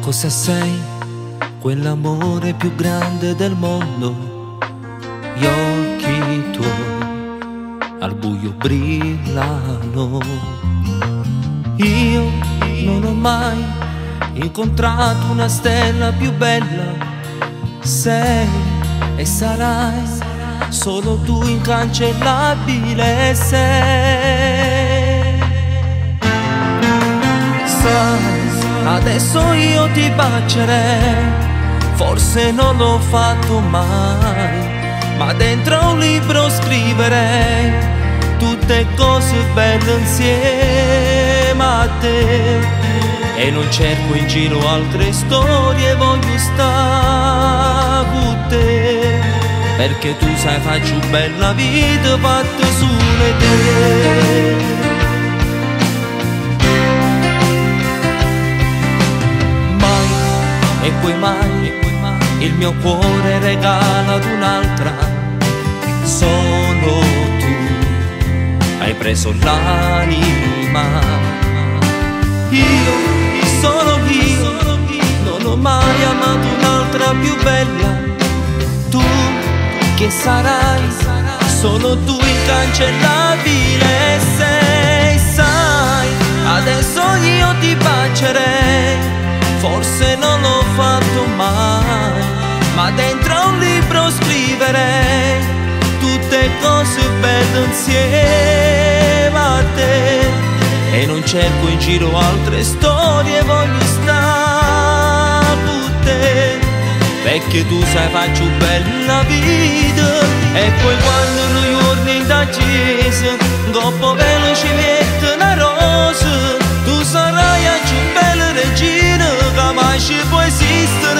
Cosa sei? Quell'amore più grande del mondo. Gli occhi tuoi al buio brillano. Io non ho mai incontrato una stella più bella. Sei e sarai solo tu, incancellabile sei. Sai, adesso io ti bacerei, forse non l'ho fatto mai, ma dentro un libro scriverei tutte cose belle insieme a te. E non cerco in giro altre storie, voglio stare con te, perché tu sai faccio bella vita fatta solo te. Mai e poi mai il mio cuore regala ad un'altra. Solo tu hai preso l'anima. Solo io non ho mai amato un'altra più bella. Tu che sarai solo tu, incancellabile sei. Sai, adesso io ti bacerei, forse non l'ho fatto mai, ma dentro un libro scriverei tutte cose belle insieme a te. E non cerco in giro altre storie, voglio stare con te, perché tu sai faccio bella vita. E poi quando noi torni da chiesa, dopo velo ci mette una rosa, tu sarai la più bella regina che mai ci può esistere.